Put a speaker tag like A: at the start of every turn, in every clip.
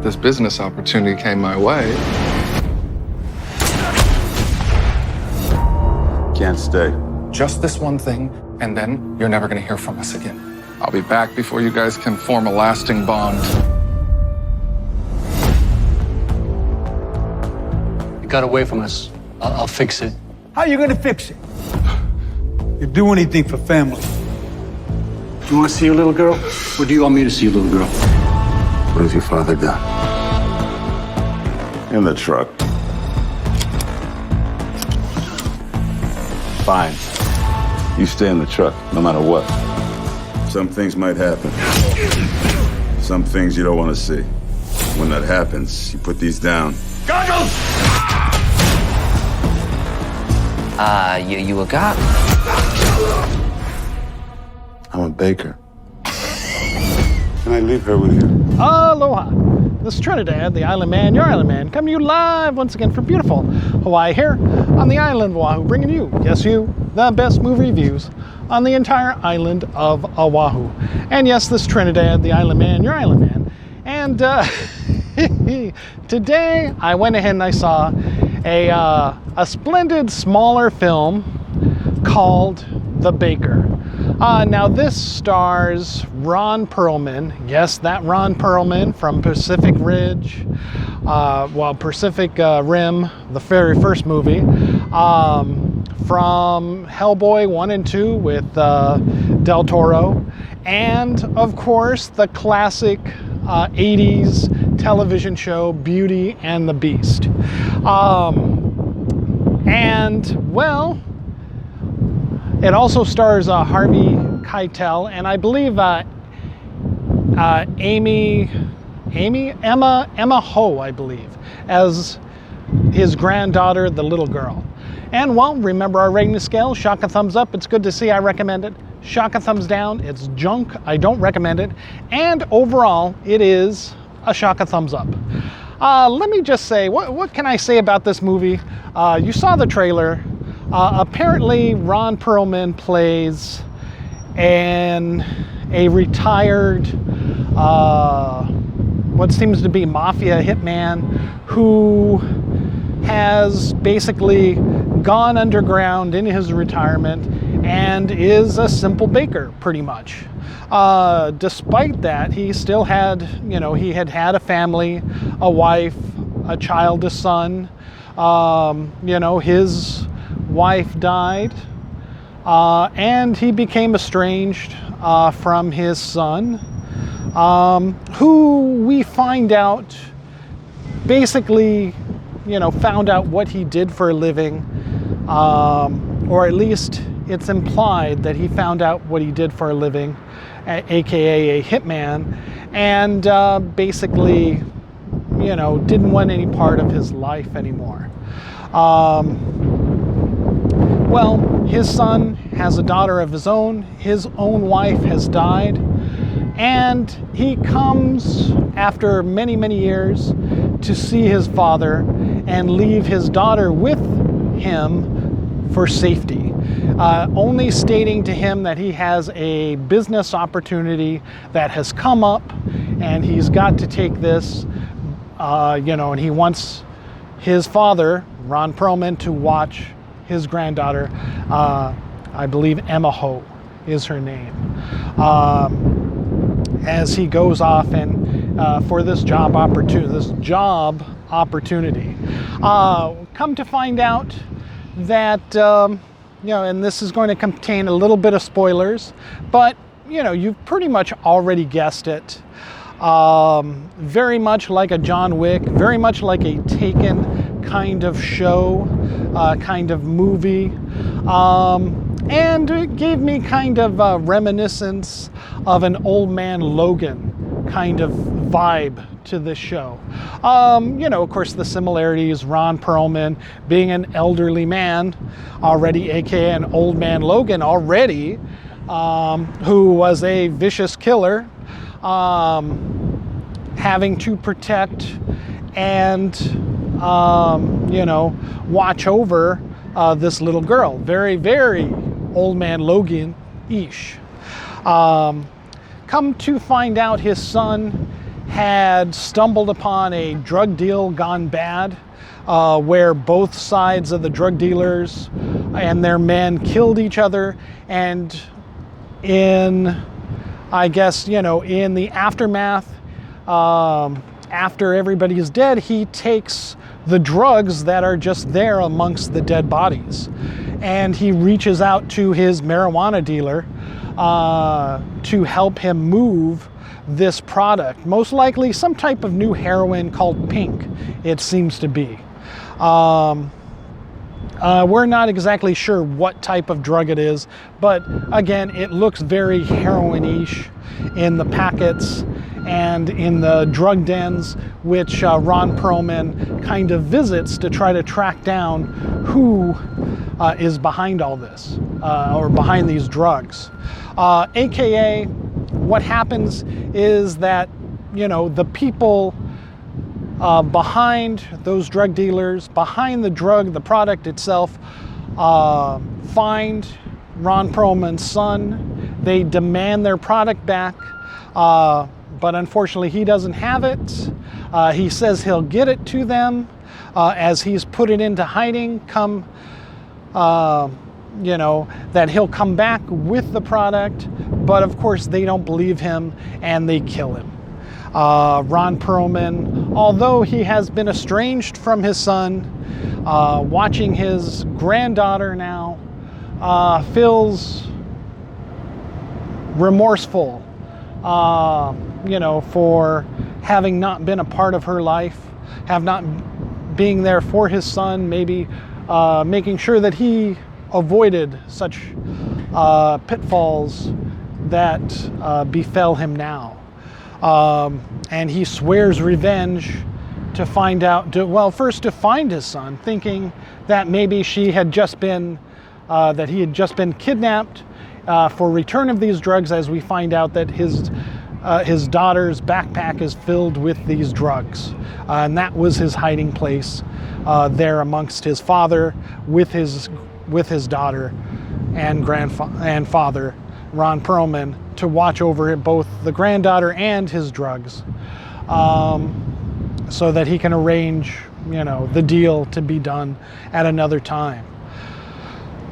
A: this business opportunity came my way.
B: Can't stay.
A: Just this one thing, and then you're never gonna hear from us again. I'll be back before you guys can form a lasting bond.
C: You got away from us. I'll fix it.
D: How you gonna fix it? You do anything for family.
C: Do you want to see your little girl? Or do you want me to see your little girl?
B: What has your father done? In the truck. Fine. You stay in the truck, no matter what. Some things might happen. Some things you don't want to see. When that happens, you put these down.
D: Goggles!
E: You a cop?
B: I'm a baker. Can I leave her with you?
F: Aloha. This is Trinidad, the Island Man, your Island Man, coming to you live once again from beautiful Hawaii here on the island of Oahu, bringing you, yes you, the best movie reviews on the entire island of Oahu. And yes, this is Trinidad, the Island Man, your Island Man. And today I went ahead and I saw a splendid smaller film called The Baker. Now this stars Ron Perlman, yes, that Ron Perlman from Pacific Ridge, Pacific Rim, the very first movie, from Hellboy 1 and 2 with Del Toro, and of course the classic 80s television show Beauty and the Beast. And well, it also stars Harvey Keitel, and I believe Emma Ho, I believe, as his granddaughter, the little girl. And well, remember our rating scale, Shaka Thumbs Up, it's good to see, I recommend it. Shaka Thumbs Down, it's junk, I don't recommend it. And overall, it is a Shaka Thumbs Up. Let me just say, what can I say about this movie? You saw the trailer. Apparently, Ron Perlman plays a retired, what seems to be mafia hitman who has basically gone underground in his retirement and is a simple baker, pretty much. Despite that, he still had, he had a family, a wife, a child, a son. His wife died, and he became estranged from his son, who we find out basically, found out what he did for a living, or at least it's implied that he found out what he did for a living, aka a hitman, and basically, didn't want any part of his life anymore. Well, his son has a daughter of his own wife has died, and he comes after many, many years to see his father and leave his daughter with him for safety, only stating to him that he has a business opportunity that has come up and he's got to take this, and he wants his father, Ron Perlman, to watch his granddaughter, I believe Emma Ho is her name, as he goes off and for this job opportunity. Come to find out that, and this is going to contain a little bit of spoilers, but you've pretty much already guessed it. Very much like a John Wick, very much like a Taken kind of show, kind of movie, and it gave me kind of a reminiscence of an Old Man Logan kind of vibe to this show. Of course, the similarities, Ron Perlman being an elderly man already, aka an Old Man Logan already, who was a vicious killer, having to protect and watch over this little girl. Very, very Old Man Logan-ish. Come to find out his son had stumbled upon a drug deal gone bad, where both sides of the drug dealers and their men killed each other. And I guess, in the aftermath, after everybody is dead, he takes the drugs that are just there amongst the dead bodies. And he reaches out to his marijuana dealer to help him move this product. Most likely some type of new heroin called pink, it seems to be. We're not exactly sure what type of drug it is, but again, it looks very heroin-ish in the packets and in the drug dens, which Ron Perlman kind of visits to try to track down who is behind all this, or behind these drugs. AKA, what happens is that, the people behind those drug dealers, behind the product itself, find Ron Perlman's son. They demand their product back, but unfortunately he doesn't have it. He says he'll get it to them as he's put it into hiding, that he'll come back with the product, but of course they don't believe him and they kill him. Ron Perlman, although he has been estranged from his son, watching his granddaughter now, feels remorseful, for having not been a part of her life, have not being there for his son, maybe making sure that he avoided such pitfalls that befell him now. And he swears revenge to find out, first to find his son, thinking that maybe he had just been kidnapped for return of these drugs, as we find out that his daughter's backpack is filled with these drugs. And that was his hiding place there amongst his father, with his daughter and father, Ron Perlman, to watch over both the granddaughter and his drugs, so that he can arrange, the deal to be done at another time.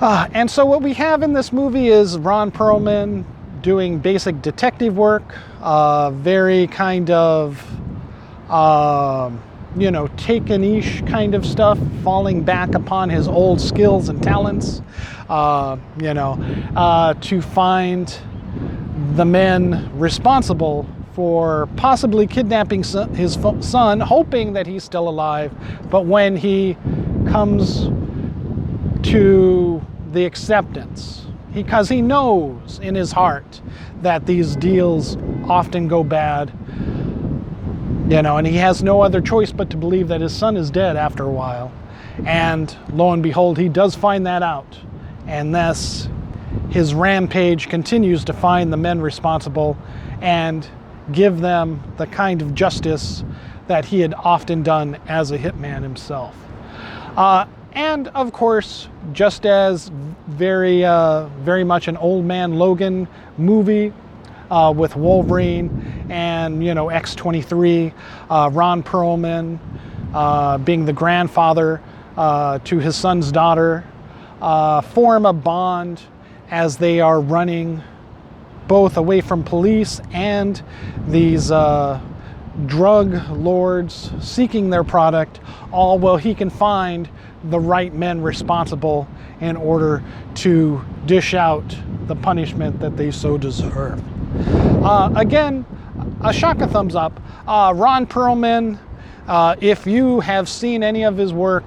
F: And so what we have in this movie is Ron Perlman doing basic detective work, very kind of, take-a-niche kind of stuff, falling back upon his old skills and talents, to find the men responsible for possibly kidnapping his son, hoping that he's still alive. But when he comes to the acceptance, because he knows in his heart that these deals often go bad, and he has no other choice but to believe that his son is dead after a while. And lo and behold, he does find that out. And thus, his rampage continues to find the men responsible and give them the kind of justice that he had often done as a hitman himself. And of course, just as very much an Old Man Logan movie with Wolverine and X-23, Ron Perlman being the grandfather to his son's daughter, form a bond as they are running both away from police and these drug lords seeking their product, all while he can find the right men responsible in order to dish out the punishment that they so deserve. Again, a Shaka Thumbs Up. Ron Perlman, if you have seen any of his work,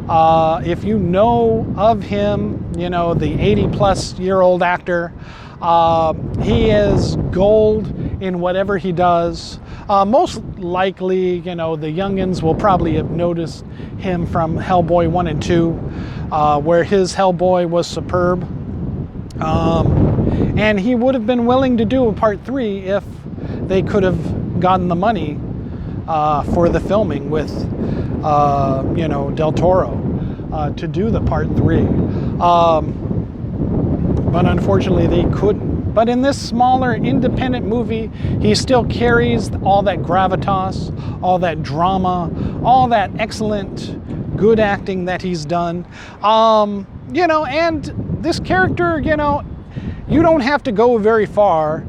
F: if you know of him, the 80-plus-year-old actor, he is gold in whatever he does. Most likely, the youngins will probably have noticed him from Hellboy 1 and 2, where his Hellboy was superb. And he would have been willing to do a part 3 if they could have gotten the money for the filming with, Del Toro to do the part 3. But unfortunately, they couldn't. But in this smaller independent movie, he still carries all that gravitas, all that drama, all that excellent good acting that he's done. You know, and this character, you know, you don't have to go very far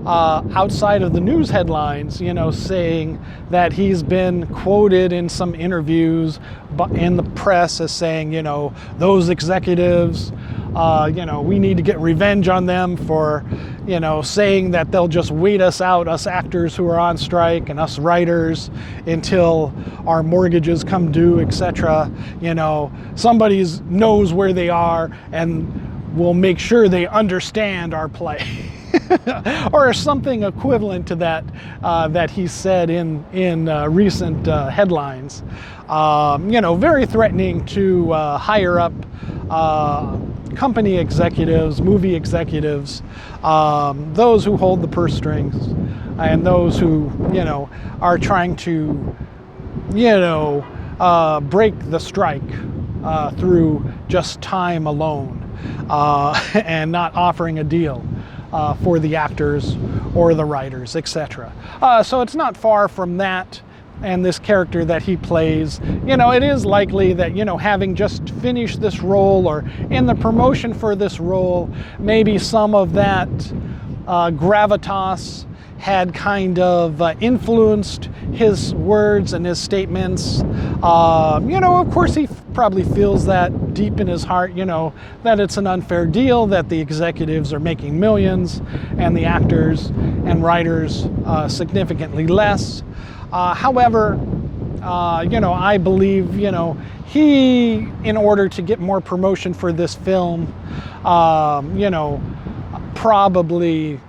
F: outside of the news headlines, you know, saying that he's been quoted in some interviews in the press as saying, you know, those executives, you know, we need to get revenge on them for, you know, saying that they'll just wait us out, us actors who are on strike and us writers, until our mortgages come due, etc. You know, somebody knows where they are and will make sure they understand our play. Or something equivalent to that that he said in recent headlines. You know, very threatening to higher up company executives, movie executives, those who hold the purse strings, and those who, you know, are trying to, you know, break the strike through just time alone, and not offering a deal for the actors or the writers, etc. So it's not far from that and this character that he plays. You know, it is likely that, you know, having just finished this role or in the promotion for this role, maybe some of that gravitas had kind of influenced his words and his statements. You know, of course, he probably feels that deep in his heart, you know, that it's an unfair deal, that the executives are making millions and the actors and writers significantly less. However, you know, I believe, you know, he, in order to get more promotion for this film, you know, probably,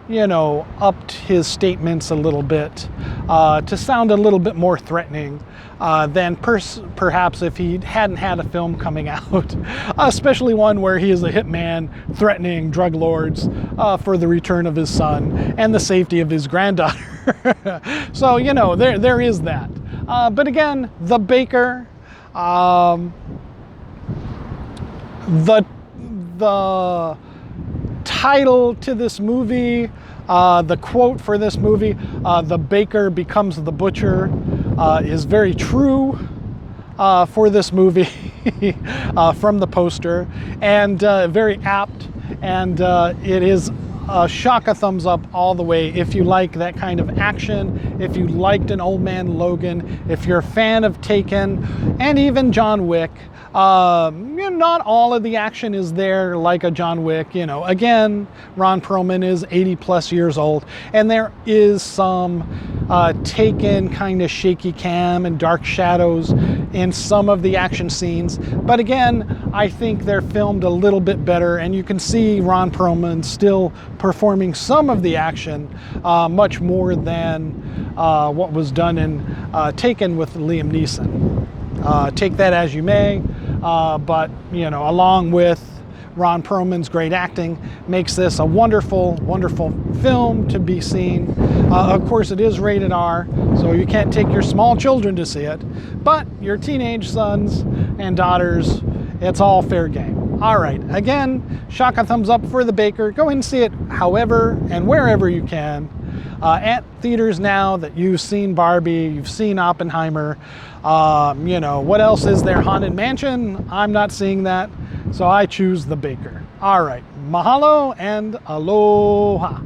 F: you know, upped his statements a little bit to sound a little bit more threatening than perhaps if he hadn't had a film coming out, especially one where he is a hitman threatening drug lords for the return of his son and the safety of his granddaughter. So, you know, there is that. But again, The Baker, the title to this movie, the quote for this movie, "The baker becomes the butcher," is very true for this movie from the poster, and very apt, and it is a Shaka thumbs up all the way if you like that kind of action, if you liked an Old Man Logan, if you're a fan of Taken, and even John Wick. You know, not all of the action is there like a John Wick. You know, again, Ron Perlman is 80 plus years old, and there is some Taken kind of shaky cam and dark shadows in some of the action scenes. But again, I think they're filmed a little bit better, and you can see Ron Perlman still performing some of the action much more than what was done in Taken with Liam Neeson. Take that as you may, but, you know, along with Ron Perlman's great acting, makes this a wonderful, wonderful film to be seen. Of course, it is rated R, so you can't take your small children to see it, but your teenage sons and daughters, it's all fair game. All right, again, Shaka thumbs up for The Baker. Go ahead and see it however and wherever you can. At theaters now that you've seen Barbie, you've seen Oppenheimer. You know, what else is there? Haunted Mansion? I'm not seeing that, so I choose The Baker. All right, mahalo and aloha.